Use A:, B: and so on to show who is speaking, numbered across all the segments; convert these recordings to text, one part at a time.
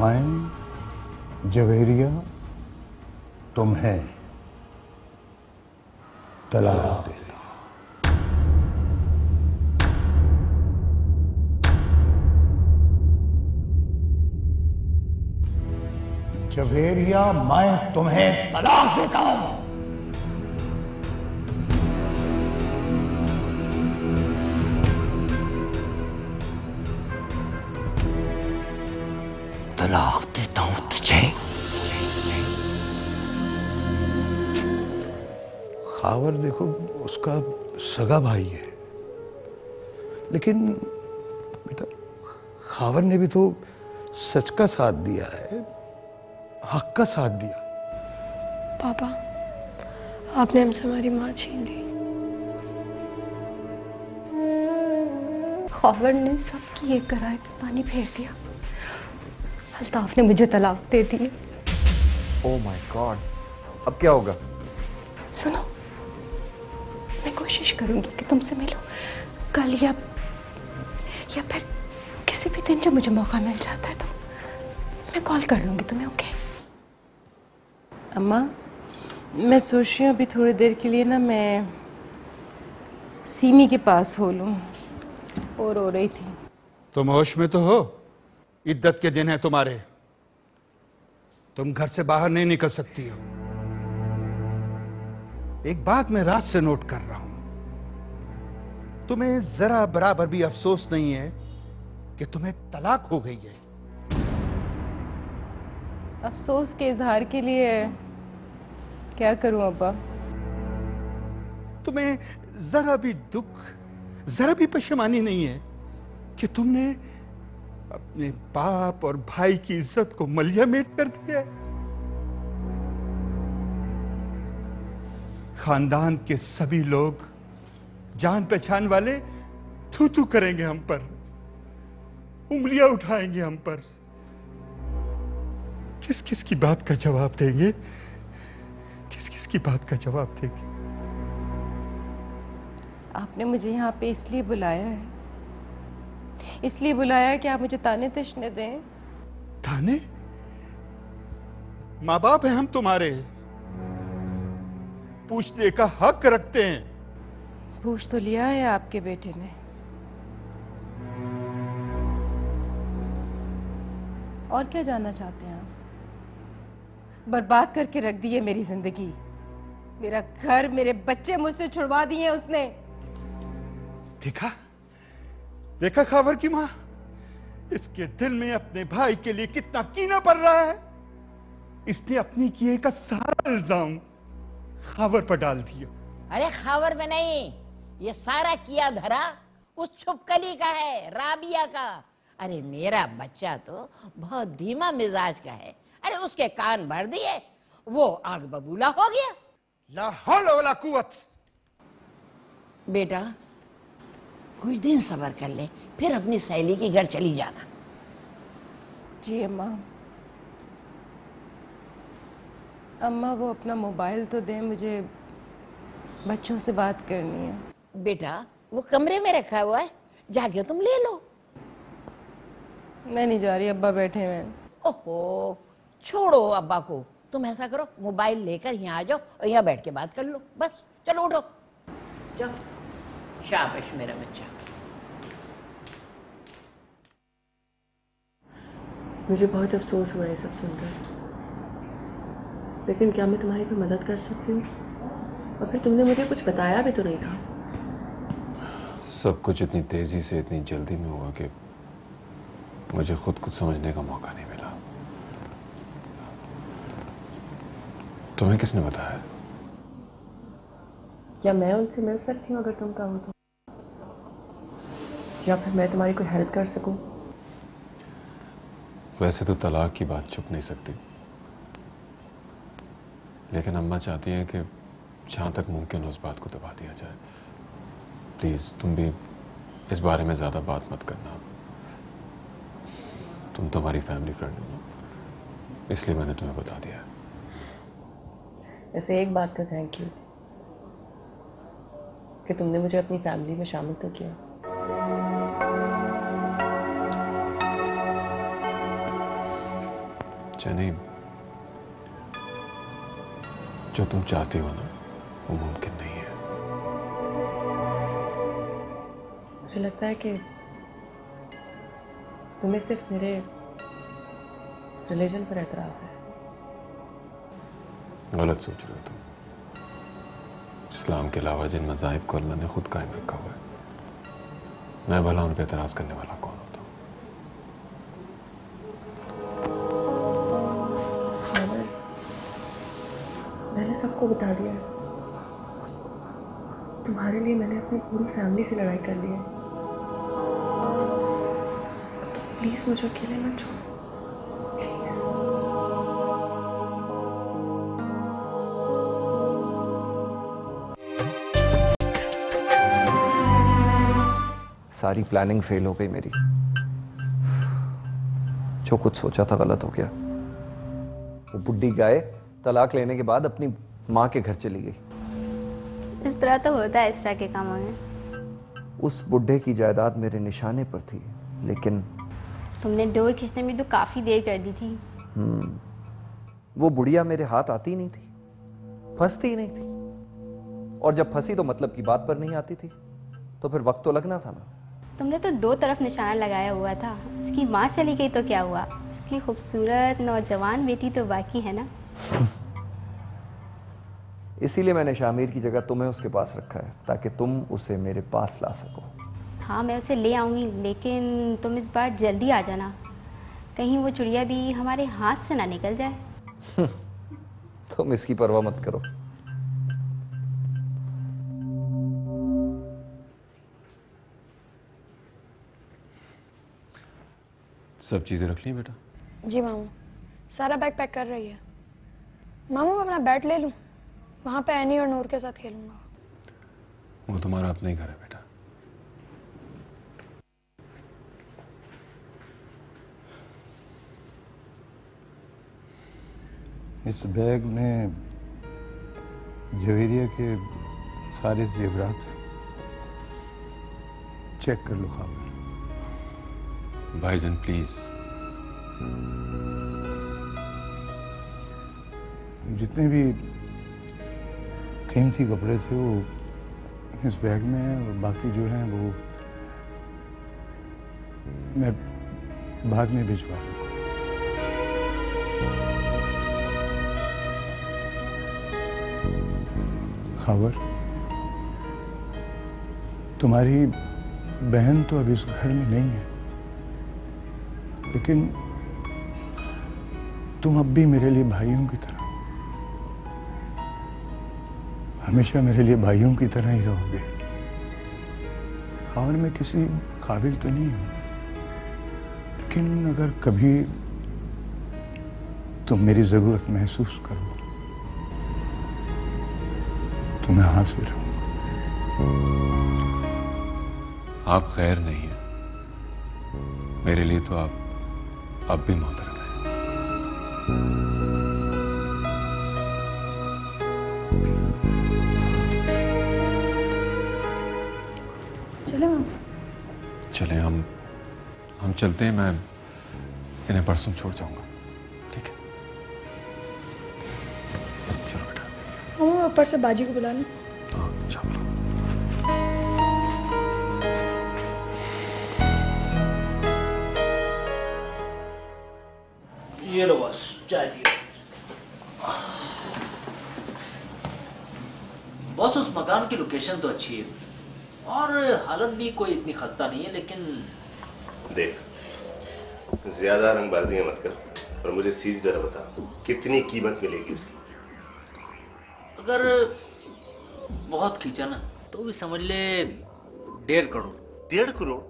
A: मैं जवेरिया तुम्हें तलाक देता। जवेरिया, मैं तुम्हें तलाक देता हूं। तलाक देता हूं तुझे। खावर देखो उसका सगा भाई है, लेकिन बेटा खावर ने भी तो सच का साथ दिया है, हक का साथ दिया।
B: पापा, आपने हमसे हमारी माँ छीन ली। खावर ने सबकी एक कराए पे पानी फेर दिया। अल्ताफ ने मुझे तलाक दे दी।
C: ओह माय गॉड, अब क्या होगा?
B: सुनो, मैं कोशिश करूंगी कि तुमसे मिलूं कल या फिर किसी भी दिन जब मुझे मौका मिल जाता है तो मैं कॉल कर लूंगी तुम्हें। ओके?
D: अम्मा, मैं सोच रही हूँ अभी थोड़ी देर के लिए ना मैं सीमी के पास हो लूँ। वो रो रही थी।
A: तुम होश में तो हो? इद्दत के दिन है तुम्हारे, तुम घर से बाहर नहीं निकल सकती हो। एक बात मैं रात से नोट कर रहा हूं, तुम्हें जरा बराबर भी अफसोस नहीं है कि तुम्हें तलाक हो गई है।
D: अफसोस के इजहार के लिए क्या करूं अब्बा?
A: तुम्हें जरा भी दुख, जरा भी परेशानी नहीं है कि तुमने अपने बाप और भाई की इज्जत को मलियामेट कर दिया है। खानदान के सभी लोग, जान पहचान वाले थू थू करेंगे हम पर, उंगलियां उठाएंगे हम पर। किस किस की बात का जवाब देंगे? किस किस की बात का जवाब देंगे?
D: आपने मुझे यहाँ पे इसलिए बुलाया है, इसलिए बुलाया है कि आप मुझे ताने तशने दें।
A: ताने? माँ बाप हैं हम तुम्हारे, पूछने का हक रखते हैं।
D: पूछ तो लिया है आपके बेटे ने। और क्या जानना चाहते हैं आप? बर्बाद करके रख दी है मेरी जिंदगी, मेरा घर, मेरे बच्चे मुझसे छुड़वा दिए उसने।
A: देखा देखा खावर की माँ, इसके दिल में अपने भाई के लिए कितना कीना पड़ रहा है। इसने अपनी किए का सारा इल्जाम खावर पर डाल दिया।
E: अरे खावर में नहीं, ये सारा किया धरा उस छुपकली का है, राबिया का। अरे मेरा बच्चा तो बहुत धीमा मिजाज का है। अरे उसके कान भर दिए, वो आग बबूला हो गया।
A: ला हौल वला कुव्वत।
E: बेटा कुछ दिन सब्र कर ले, फिर अपनी सहेली के घर चली जाना।
D: जी अम्मा। अम्मा वो अपना मोबाइल तो दें, मुझे बच्चों से बात करनी है।
E: बेटा वो कमरे में रखा हुआ है, जाके तुम ले लो।
D: मैं नहीं जा रही, अब्बा बैठे हुए हैं।
E: ओहो, छोड़ो अब्बा को, तुम ऐसा करो मोबाइल लेकर यहाँ आ जाओ और यहाँ बैठ के बात कर लो। बस चलो उठो, जाओ। शाबाश मेरा बच्चा।
F: मुझे बहुत अफसोस हुआ है सब सुनकर, लेकिन क्या मैं तुम्हारी कोई मदद कर सकती हूँ? और फिर तुमने मुझे कुछ बताया भी तो नहीं था।
G: सब कुछ इतनी तेजी से, इतनी जल्दी में हुआ कि मुझे खुद कुछ समझने का मौका नहीं मिला। तुम्हें किसने बताया?
F: क्या मैं उनसे मिल सकती हूँ अगर तुम कहो तो? या फिर मैं तुम्हारी कोई हेल्प कर सकूं?
G: वैसे तो तलाक की बात छुप नहीं सकती, लेकिन अम्मा चाहती है कि जहां तक मुमकिन उस बात को दबा दिया जाए। प्लीज तुम भी इस बारे में ज्यादा बात मत करना। तुम तुम्हारी फैमिली फ्रेंड हो, इसलिए मैंने तुम्हें बता दिया।
F: वैसे एक बात का थैंक यू कि तुमने मुझे अपनी फैमिली में शामिल तो किया।
G: जेनी, जो तुम चाहती हो ना वो मुमकिन नहीं है।
F: मुझे लगता है कि तुम्हें सिर्फ मेरे रिलीजन पर एतराज है।
G: गलत सोच रहे हो तुम। इस्लाम के अलावा जिन मज़ाहिब को अल्लाह ने खुद कायम रखा हुआ है, मैं भला उन पर एतराज करने वाला कौन होता हूँ?
F: मैंने सबको बता दिया है। तुम्हारे लिए मैंने अपनी पूरी फैमिली से लड़ाई कर ली है। प्लीज मुझे अकेले मत छोड़ो।
C: सारी प्लानिंग फेल हो गई मेरी। जो कुछ सोचा था गलत हो गया। वो बुड्ढी गाय तलाक लेने के बाद अपनी माँ के घर चली गई।
H: इस तरह तो होता है इस तरह के कामों में।
C: उस बुड्ढे की जायदाद मेरे निशाने पर थी, लेकिन
H: तुमने डोर खींचने में तो काफी देर कर दी थी।
C: वो बुढ़िया मेरे हाथ आती ही नहीं थी, फंसती ही नहीं थी। और जब फंसी तो मतलब की बात पर नहीं आती थी, तो फिर वक्त तो लगना था ना।
H: तुमने तो दो तरफ निशाना लगाया हुआ था। उसकी माँ चली गई तो क्या हुआ, उसकी खूबसूरत नौजवान बेटी तो बाकी है ना।
C: इसीलिए मैंने शामिर की जगह तुम्हें उसके पास रखा है, ताकि तुम उसे मेरे पास ला सको।
H: हाँ, मैं उसे ले आऊँगी, लेकिन तुम इस बार जल्दी आ जाना। कहीं वो चिड़िया भी हमारे हाथ से ना निकल जाए।
C: तुम इसकी परवाह मत करो।
G: सब चीज़ें रख ली बेटा?
I: जी मामू, सारा बैग पैक कर रही है। मामू मैं अपना बैट ले लूँ, वहाँ पे एनी और नूर के साथ खेलूंगा।
G: वो तुम्हारा अपना ही घर है बेटा।
A: इस बैग में जवेरिया के सारे जेवरात हैं। चेक कर लो खाबर।
G: भाईजान प्लीज।
A: जितने भी कीमती कपड़े थे वो इस बैग में है, और बाकी जो है वो मैं बाद में भिजवा दूंगा। खबर, तुम्हारी बहन तो अभी इस घर में नहीं है, लेकिन तुम अब भी मेरे लिए भाइयों की तरह, हमेशा मेरे लिए भाइयों की तरह ही रहोगे। खबर मैं किसी काबिल तो नहीं हूं, लेकिन अगर कभी तुम मेरी जरूरत महसूस करो तो मैं हाजिर रहूंगा।
G: आप खैर नहीं है मेरे लिए, तो आप अब भी मोहतरम है।
I: चले मैम?
G: चले, हम चलते हैं। मैं इन्हें परसों छोड़ जाऊंगा, ठीक है? चलो बेटा।
I: मामू मैं ऊपर से बाजी को बुला लूं?
G: हाँ चलो।
J: ये लो बस चाय पियो। बस उस मकान की लोकेशन तो अच्छी है और हालत भी कोई इतनी खस्ता नहीं है, लेकिन
K: देख ज्यादा रंगबाजी मत कर और मुझे सीधी तरह बता कितनी कीमत मिलेगी उसकी।
J: अगर बहुत खींचा ना तो भी समझ ले 1.5 करोड़।
K: 1.5 करोड़?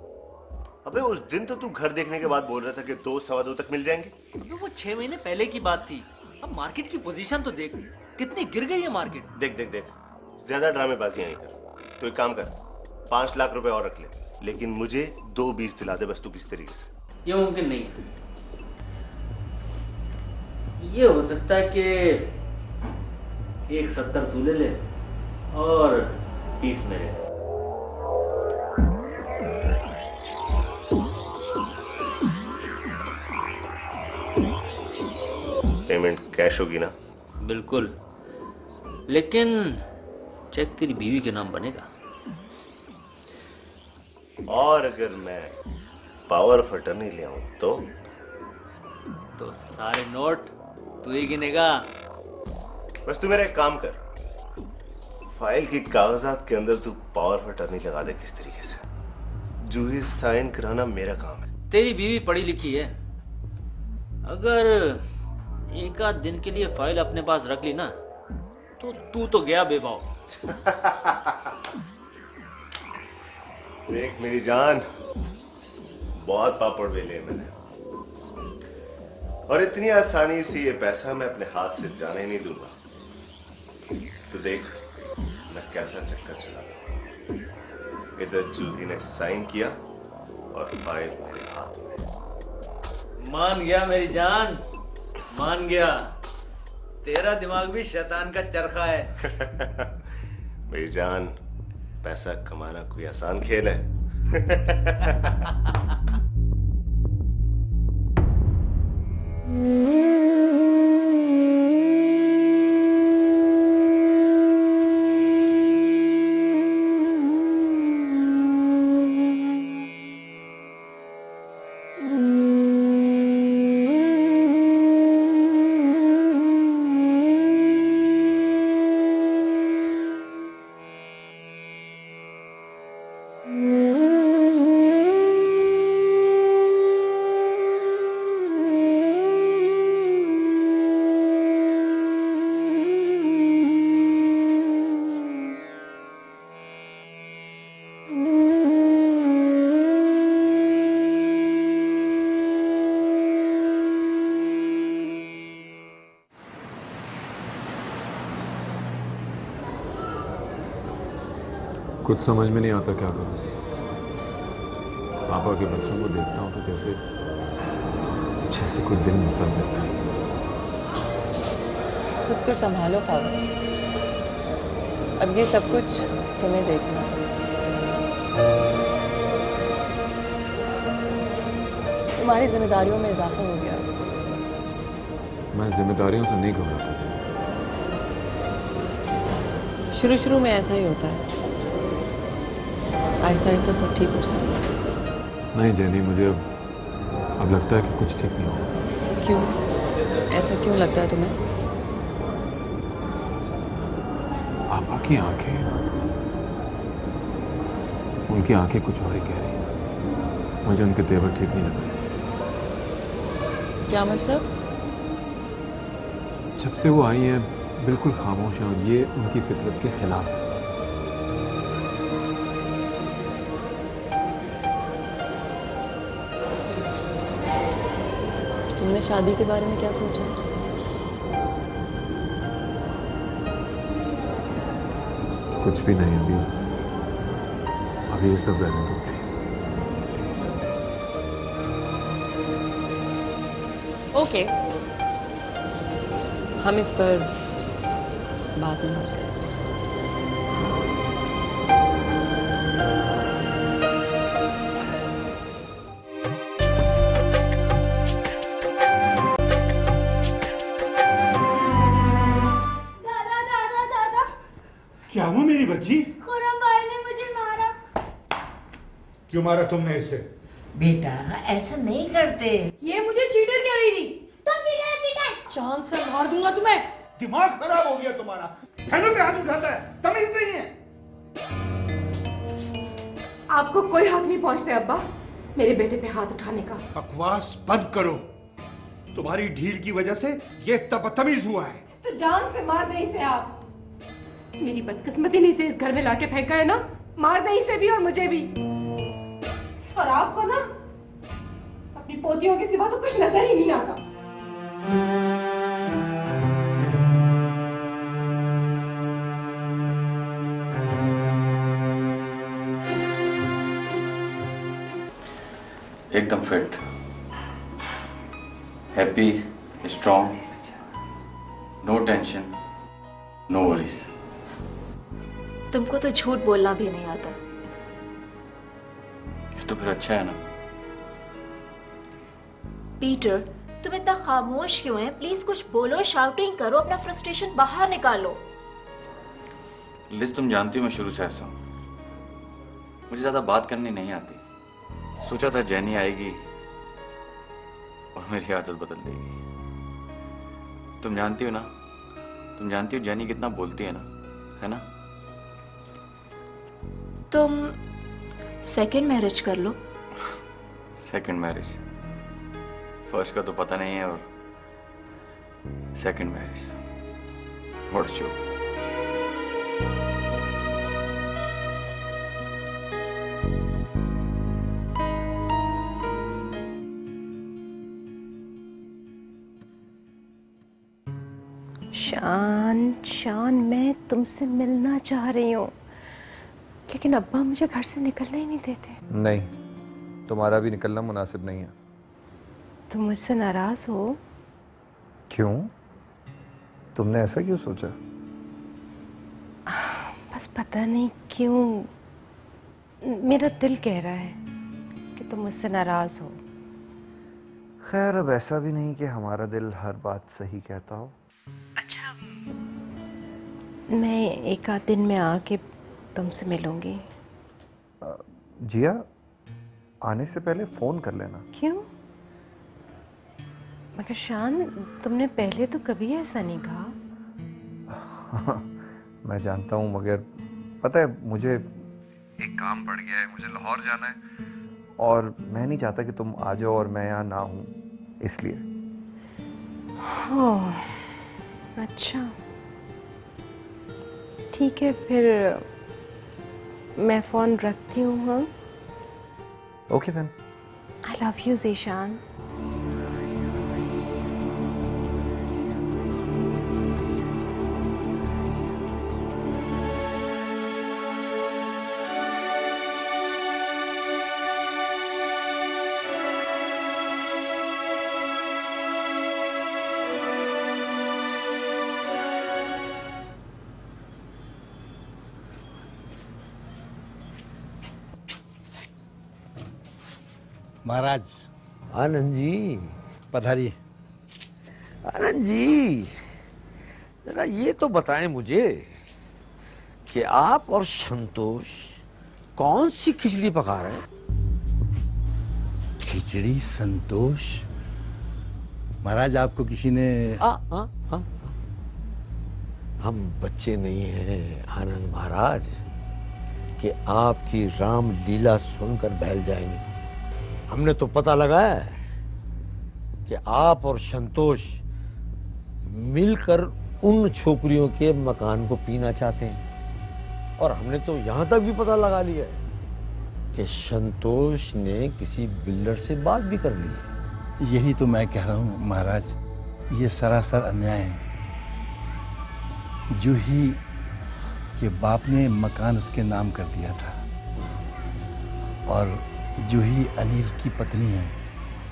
K: अबे उस दिन तो तू घर देखने के बाद बोल रहा था कि 2-2.25 तक मिल जाएंगे।
J: अबे वो 6 महीने पहले की बात थी, अब मार्केट की पोजीशन तो देख कितनी गिर गई है मार्केट।
K: देख देख देख ज्यादा ड्रामेबाजियां नहीं कर। तो एक काम कर, 5 लाख रुपए और रख ले, लेकिन मुझे 2.20 दिला दे बस तू किस तरीके से।
J: ये मुमकिन नहीं है। ये हो सकता है कि 1.70 तू ले ले और 30 मेरे।
K: कैश होगी ना?
J: बिल्कुल, लेकिन चेक तेरी बीवी के नाम बनेगा।
K: और अगर मैं पावर ऑफ अटर्नी ले आऊं तो
J: सारे नोट तू ही गिनेगा।
K: बस तू मेरा एक काम कर, फाइल की कागजात के अंदर तू पावर ऑफ अटर्नी लगा दे किस तरीके से। जूही साइन कराना मेरा काम है।
J: तेरी बीवी पढ़ी लिखी है, अगर एक आध दिन के लिए फाइल अपने पास रख ली ना तो तू तो गया बेबाव।
K: देख मेरी जान, बहुत पापड़ बेले मैंने, और इतनी आसानी से ये पैसा मैं अपने हाथ से जाने नहीं दूंगा। तो देख मैं कैसा चक्कर चलाता हूं। इधर जूही ने साइन किया और फाइल मेरे हाथ में।
J: मान गया मेरी जान, मान गया। तेरा दिमाग भी शैतान का चरखा है।
K: मेरी जान, पैसा कमाना कोई आसान खेल है।
G: कुछ समझ में नहीं आता क्या करूं। पापा के बच्चों को देखता हूं तो जैसे कोई दिल मसल देता है।
L: खुद को संभालो पापा, अब ये सब कुछ तुम्हें देखना है। तुम्हारी जिम्मेदारियों में इजाफा हो गया।
G: मैं जिम्मेदारियों से नहीं घबराता था।
L: शुरू में ऐसा ही होता है, आहिस्ता आहिस्ता सब ठीक हो जाएगा।
G: नहीं जेनी, मुझे अब लगता है कि कुछ ठीक नहीं होगा।
L: क्यों? ऐसा क्यों लगता है तुम्हें?
G: पापा की आंखें, उनकी आंखें कुछ और ही कह रही हैं। मुझे उनके तेवर ठीक नहीं लग रहे।
L: क्या मतलब?
G: जब से वो आई हैं बिल्कुल खामोश हैं और ये उनकी फितरत के खिलाफ है।
L: तुमने शादी के बारे में क्या सोचा?
G: कुछ भी नहीं, अभी ये सब रहने दो प्लीज।
L: ओके, हम इस पर बात नहीं करते।
A: क्या हुआ मेरी बच्ची?
M: खुर्रम भाई ने मुझे मारा।
A: क्यों मारा तुमने इसे?
E: बेटा ऐसा नहीं करते।
I: ये मुझे चीटर कह रही थी।
M: तुम चीटर है, चीटर।
I: जान से मार दूंगा तुम्हें।
A: दिमाग खराब हो गया तुम्हारा, बहनों पे हाथ उठाता है, तमीज नहीं है।
D: आपको कोई हक नहीं पहुंचते अब्बा मेरे बेटे पे हाथ उठाने का।
A: बकवास बंद करो, तुम्हारी ढील की वजह से ये बदतमीज हुआ है।
D: तो जान से मार दे इसे आप। मेरी बदकिस्मती ने इसे इस घर में लाके फेंका है ना, मार दे इसे भी और मुझे भी। और आपको ना अपनी पोतियों के सिवा तो कुछ नजर ही नहीं आता।
N: एकदम fit, happy, strong, no tension, no worries.
B: तुमको तो झूठ बोलना भी नहीं आता।
N: ये तो फिर अच्छा है ना।
B: पीटर,
O: तुम इतना खामोश क्यों हैं? प्लीज कुछ बोलो, शाउटिंग करो, अपना फ्रस्ट्रेशन बाहर निकालो।
N: लिज, तुम जानती हो मैं शुरू से ऐसा हूं, मुझे ज्यादा बात करनी नहीं आती। सोचा था जैनी आएगी और मेरी आदत बदल देगी। तुम जानती हो ना, तुम जानती हो जैनी कितना बोलती है ना, है ना?
O: तुम सेकंड मैरिज कर लो।
N: Second marriage? फर्स्ट का तो पता नहीं है और सेकंड मैरिज, व्हाट शो।
B: शान, मैं तुमसे मिलना चाह रही हूँ, लेकिन अब्बा मुझे घर से निकलने ही नहीं देते।
C: नहीं, तुम्हारा भी निकलना मुनासिब नहीं है।
B: तुम मुझसे नाराज हो?
C: क्यों? तुमने ऐसा क्यों सोचा?
B: बस पता नहीं क्यों मेरा दिल कह रहा है कि तुम मुझसे नाराज हो।
C: खैर, अब ऐसा भी नहीं कि हमारा दिल हर बात सही कहता हो।
B: अच्छा, मैं एक आध दिन में आके तुमसे मिलूंगी।
C: जिया, आने से पहले फोन कर लेना।
B: क्यों? मगर शान, तुमने पहले तो कभी ऐसा नहीं कहा।
C: मैं जानता हूँ, मगर पता है मुझे एक काम पड़ गया है, मुझे लाहौर जाना है और मैं नहीं चाहता कि तुम आ जाओ और मैं यहाँ ना हूँ, इसलिए।
B: ओह, अच्छा ठीक है, फिर मैं फोन रखती हूँ। हाँ,
C: okay then.
B: I love you Zeeshan.
P: महाराज।
Q: आनंद जी
P: पधारिए।
Q: आनंद जी, जरा ये तो बताएं मुझे कि आप और संतोष कौन सी खिचड़ी पका रहे हैं?
P: खिचड़ी? संतोष? महाराज, आपको किसी ने
Q: हम बच्चे नहीं हैं आनंद महाराज कि आपकी राम लीला सुनकर बहल जाएंगे। हमने तो पता लगाया है कि आप और संतोष मिलकर उन छोकरियों के मकान को पीना चाहते हैं, और हमने तो यहां तक भी पता लगा लिया है कि संतोष ने किसी बिल्डर से बात भी कर ली है।
P: यही तो मैं कह रहा हूं महाराज, ये सरासर अन्याय है। जूही के बाप ने मकान उसके नाम कर दिया था, और जूही अनिल की पत्नी है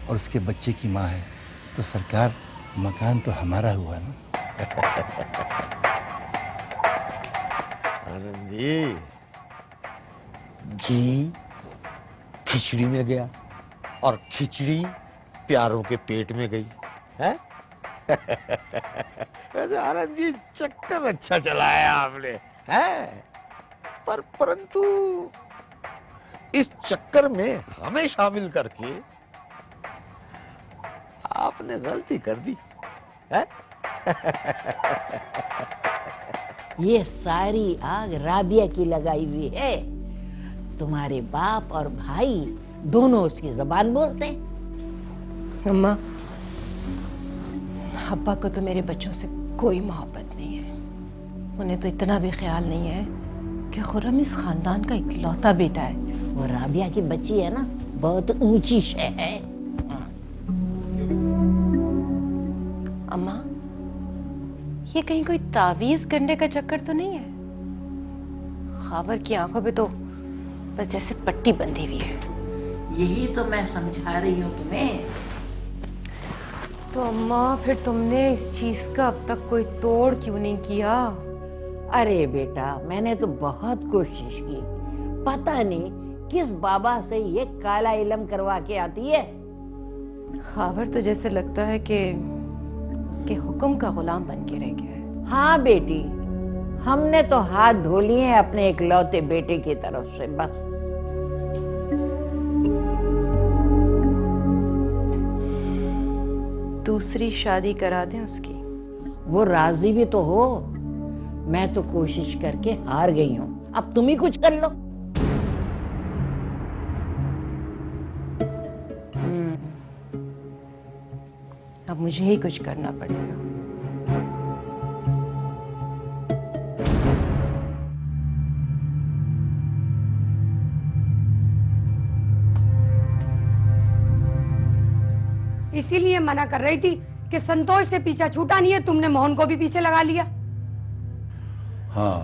P: और उसके बच्चे की माँ है, तो सरकार मकान तो हमारा हुआ ना।
Q: आनंद जी, घी खिचड़ी में गया और खिचड़ी प्यारों के पेट में गई है। वैसे आनंद जी, चक्कर अच्छा चलाया आपने, है? परंतु इस चक्कर में हमें शामिल करके आपने गलती कर दी है?
E: ये सारी आग राबिया की लगाई हुई है। तुम्हारे बाप और भाई दोनों उसकी जबान बोलते हैं।
B: अम्मा, अब्बा को तो मेरे बच्चों से कोई मोहब्बत नहीं है। उन्हें तो इतना भी ख्याल नहीं है कि खुर्रम इस खानदान का इकलौता बेटा है।
E: वो राबिया की बच्ची है ना, बहुत ऊंची शे है।
B: अम्मा, ये कहीं कोई तावीज करने का चक्कर तो नहीं है? खाबर की आंखों पे तो बस जैसे पट्टी बंधी हुई है।
E: यही तो मैं समझा रही हूँ तुम्हें।
B: तो अम्मा, फिर तुमने इस चीज का अब तक कोई तोड़ क्यों नहीं किया?
E: अरे बेटा, मैंने तो बहुत कोशिश की, पता नहीं किस बाबा से ये काला इलम करवा के आती है।
B: खावर तो जैसे लगता है कि उसके हुक्म का गुलाम बन के रह गया है।
E: हाँ बेटी, हमने तो हाथ धो लिए हैं अपने इकलौते बेटे की तरफ से, बस।
B: दूसरी शादी करा दें उसकी।
E: वो राजी भी तो हो। मैं तो कोशिश करके हार गई हूँ, अब तुम ही कुछ कर लो।
B: अब मुझे ही कुछ करना पड़ेगा।
R: इसीलिए मना कर रही थी कि संतोष से पीछा छूटा नहीं है, तुमने मोहन को भी पीछे लगा लिया।
P: हाँ,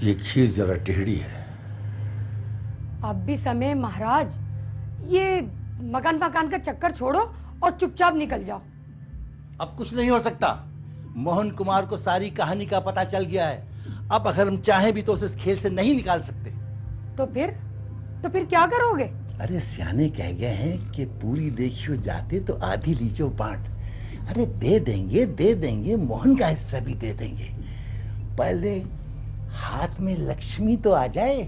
P: ये खीर जरा टेढ़ी है।
R: अब भी समय महाराज, ये मकान का चक्कर छोड़ो और चुपचाप निकल जाओ।
P: अब कुछ नहीं हो सकता। मोहन कुमार को सारी कहानी का पता चल गया है। अब अगर हम चाहें भी तो उसे इस खेल से नहीं निकाल सकते।
R: तो फिर क्या करोगे?
P: अरे सियाने कह गए हैं कि पूरी देखियो जाते तो आधी लीजियो बांट। अरे दे देंगे, मोहन का हिस्सा भी दे देंगे। पहले हाथ में लक्ष्मी तो आ जाए।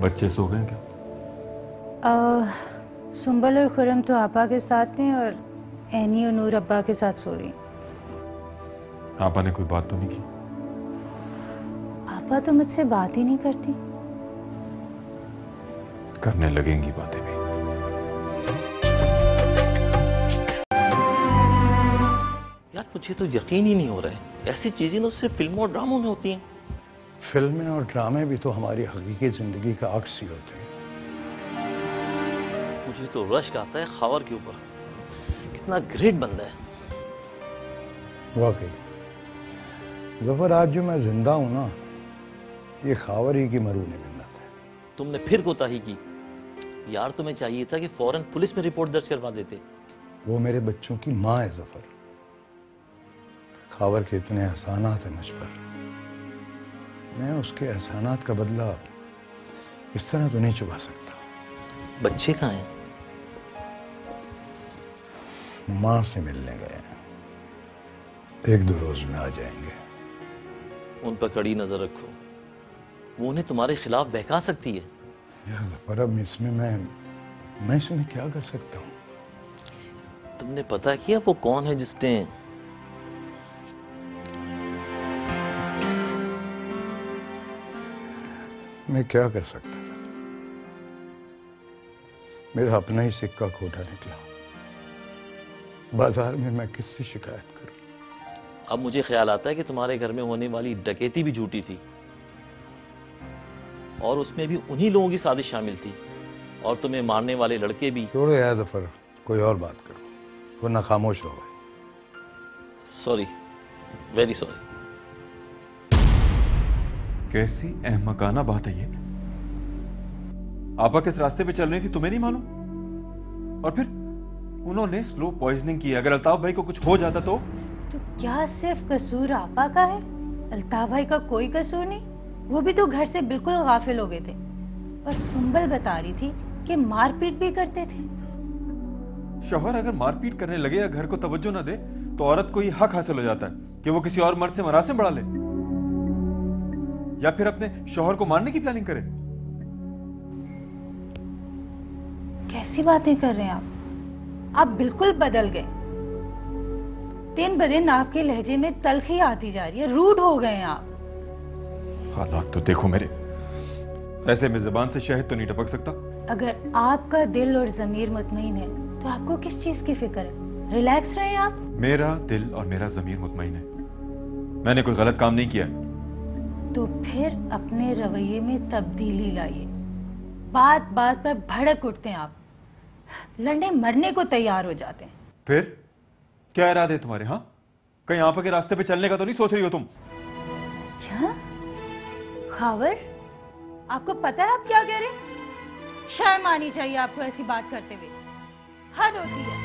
G: बच्चे सो गए क्या?
S: सुंबल और खुरम तो आपा के साथ हैं और एनी और नूर अब्बा के साथ सो रही।
G: आपा ने कोई बात तो नहीं की?
S: आपा तो मुझसे बात ही नहीं करती।
G: करने लगेंगी बातें भी।
J: यार मुझे तो यकीन ही नहीं हो रहा है, ऐसी चीजें तो सिर्फ फिल्मों और ड्रामों में होती हैं।
A: फिल्में और ड्रामे भी तो हमारी हकीकी जिंदगी का अक्स ही होते हैं।
J: मुझे तो रश्क आता है खावर के ऊपर, कितना ग्रेट बंदा है।
A: वाकई जफर, आज जो मैं जिंदा हूं ना, ये खावर ही की मरून मिन्नत है।
J: तुमने फिर कोताही की यार, तुम्हें चाहिए था कि फौरन पुलिस में रिपोर्ट दर्ज करवा देते।
A: वो मेरे बच्चों की माँ है जफर। खावर के इतने एहसानात हैं मुझ पर, मैं उसके एहसानात का बदला इस तरह तो नहीं चुका सकता।
J: बच्चे कहाँ हैं?
A: माँ से मिलने गए हैं, 1-2 रोज में आ जाएंगे।
J: उन पर कड़ी नजर रखो, वो उन्हें तुम्हारे खिलाफ बहका सकती है।
A: यार जफर, अब इसमें मैं इसमें क्या कर सकता हूँ?
J: तुमने पता किया वो कौन है जिसने
A: मैं क्या कर सकता था? मेरा अपना ही सिक्का खोटा निकला। बाजार में मैं किससे शिकायत करूं?
J: अब मुझे ख्याल आता है कि तुम्हारे घर में होने वाली डकैती भी झूठी थी और उसमें भी उन्हीं लोगों की साजिश शामिल थी और तुम्हें मारने वाले लड़के भी।
A: छोड़ो यार जफर, कोई और बात करो वरना खामोश रहो भाई।
J: Sorry, very sorry.
G: कैसी अहमकाना बात है ये? आपा किस रास्ते पे चल रही थी तुम्हें नहीं मालूम? और फिर उन्होंने स्लो पॉइजनिंग की। अगर अल्ताफ भाई को कुछ हो जाता तो
S: क्या सिर्फ कसूर आपा का है? अल्ताफ भाई का कोई कसूर नहीं, वो भी तो घर से बिल्कुल गाफिल हो गए थे। और सुंबल बता रही थी कि मारपीट भी करते थे।
G: शौहर अगर मारपीट करने लगे या घर को तवज्जो ना दे तो औरत को ये हक हासिल हो जाता है कि वो किसी और मर्द से मरासिम बढ़ा ले या फिर अपने शौहर को मारने की प्लानिंग करे।
S: कैसी बातें कर रहे हैं आप बिल्कुल बदल गए। दिन ब दिन आपके लहजे में तलखी आती जा रही है, रूड हो गए हैं आप।
G: हालात तो देखो मेरे, ऐसे में जुबान से शहद तो नहीं टपक सकता।
S: अगर आपका दिल और जमीर मुतमईन है तो आपको किस चीज की फिक्र है? रिलैक्स रहे आप।
G: मेरा दिल और मेरा जमीर मुतमईन है, मैंने कोई गलत काम नहीं किया।
S: तो फिर अपने रवैये में तब्दीली लाइए। बात बात पर भड़क उठते हैं आप, लड़ने मरने को तैयार हो जाते हैं।
G: फिर क्या इरादे तुम्हारे? हाँ, कहीं आपा के रास्ते पे चलने का तो नहीं सोच रही हो तुम?
S: क्या खावर, आपको पता है आप क्या कह रहे हैं? शर्म आनी चाहिए आपको ऐसी बात करते हुए, हद होती है।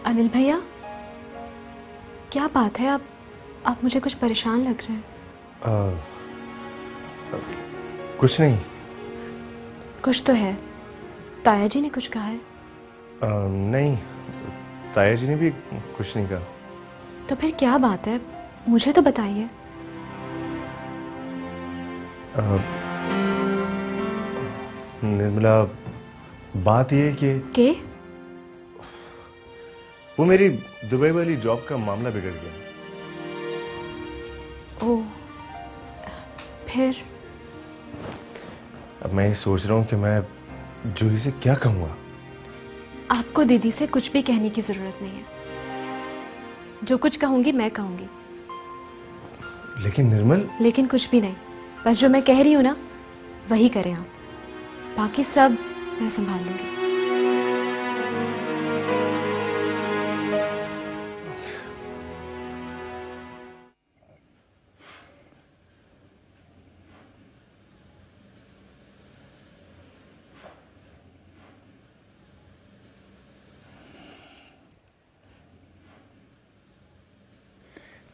B: अनिल भैया, क्या बात है? आप मुझे कुछ परेशान लग रहे हैं।
K: कुछ नहीं।
B: कुछ तो है। ताया जी ने कुछ कहा है?
K: नहीं, ताया जी ने भी कुछ नहीं कहा।
B: तो फिर क्या बात है, मुझे तो बताइए।
K: निर्मला, बात ये है कि वो मेरी दुबई वाली जॉब का मामला बिगड़ गया।
B: ओह, फिर?
K: अब मैं ये सोच रहा हूँ कि मैं जूही से क्या कहूँगा।
B: आपको दीदी से कुछ भी कहने की जरूरत नहीं है। जो कुछ कहूंगी मैं कहूंगी।
K: लेकिन निर्मल।
B: लेकिन कुछ भी नहीं, बस जो मैं कह रही हूँ ना वही करें आप, बाकी सब मैं संभाल लूंगी।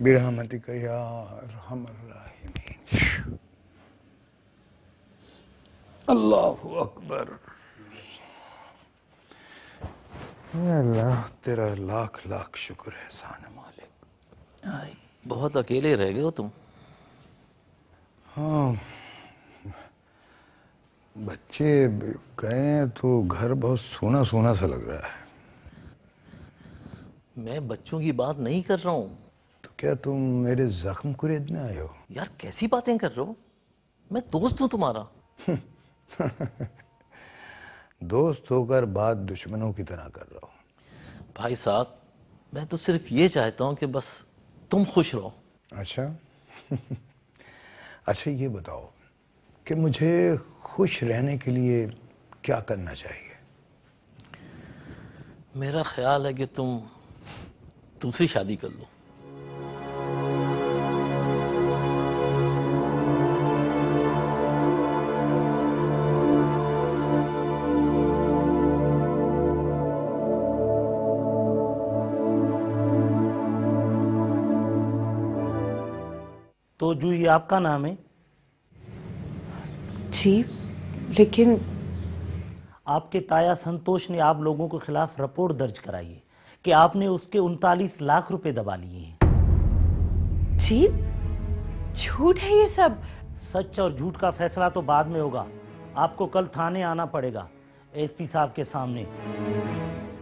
A: बिरहमतिक या अरहमर राहिमीन। अल्लाहु अकबर। अल्लाह तेरा लाख लाख शुक्र है एहसान मालिक।
J: बहुत अकेले रह गए हो तुम।
A: हाँ, बच्चे गए तो घर बहुत सोना सोना सा लग रहा है।
J: मैं बच्चों की बात नहीं कर रहा हूँ।
A: तो क्या तुम मेरे जख्म कुरेदने आए हो?
J: यार कैसी बातें कर रहे हो? मैं दोस्त हूँ तुम्हारा।
A: दोस्त होकर बात दुश्मनों की तरह कर रहा हूँ।
J: भाई साहब, मैं तो सिर्फ ये चाहता हूँ कि बस तुम खुश रहो।
A: अच्छा अच्छा, ये बताओ कि मुझे खुश रहने के लिए क्या करना चाहिए?
J: मेरा ख्याल है कि तुम दूसरी शादी कर लो।
T: तो जो ये आपका नाम है?
L: जी, लेकिन
T: आपके ताया संतोष ने आप लोगों के खिलाफ रिपोर्ट दर्ज कराई है कि आपने उसके 39 लाख रुपए दबा लिए हैं।
L: जी, झूठ है ये सब।
T: सच और झूठ का फैसला तो बाद में होगा। आपको कल थाने आना पड़ेगा, एसपी साहब के सामने।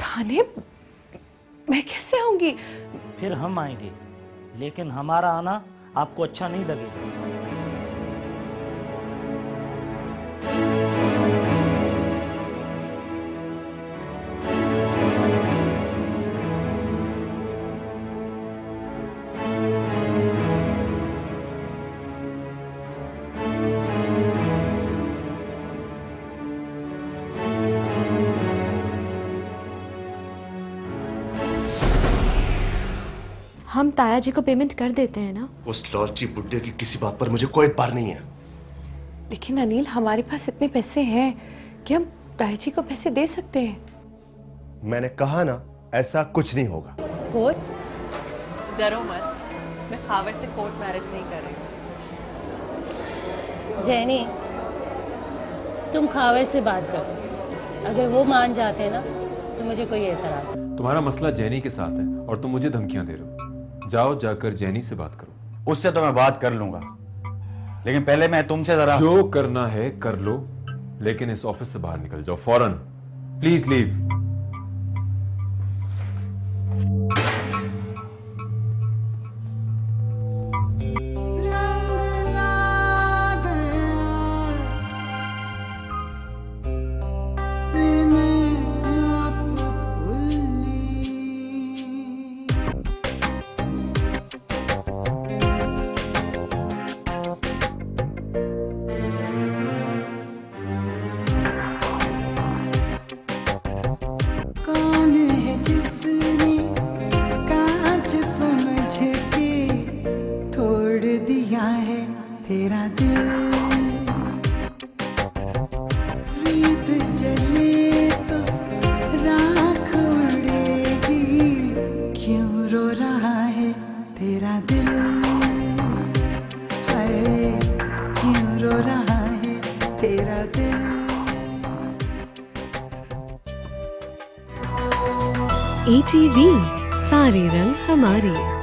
L: थाने? मैं कैसे आऊंगी?
T: फिर हम आएंगे, लेकिन हमारा आना आपको अच्छा नहीं लगेगा।
B: हम ताया जी को पेमेंट कर देते हैं ना।
K: उस लालची बुड्ढे की किसी बात पर मुझे कोई एतबार नहीं है।
L: लेकिन अनिल, हमारे पास इतने पैसे हैं कि हम ताया जी को पैसे दे सकते हैं।
K: मैंने कहा ना, ऐसा कुछ नहीं होगा।
L: कोर्ट?
F: डरो मत, मैं खावर से कोर्ट मैरिज नहीं कर रही।
U: जैनी, तुम खावर से बात करो, अगर वो मान जाते ना तो मुझे कोई एतराज।
G: तुम्हारा मसला जैनी के साथ है और तुम मुझे धमकियां दे रहे हो। जाओ, जाकर जैनी से बात करो।
V: उससे तो मैं बात कर लूंगा, लेकिन पहले मैं तुमसे जरा।
G: जो करना है कर लो, लेकिन इस ऑफिस से बाहर निकल जाओ फौरन। Please leave.
H: ATV, सारे रंग हमारे।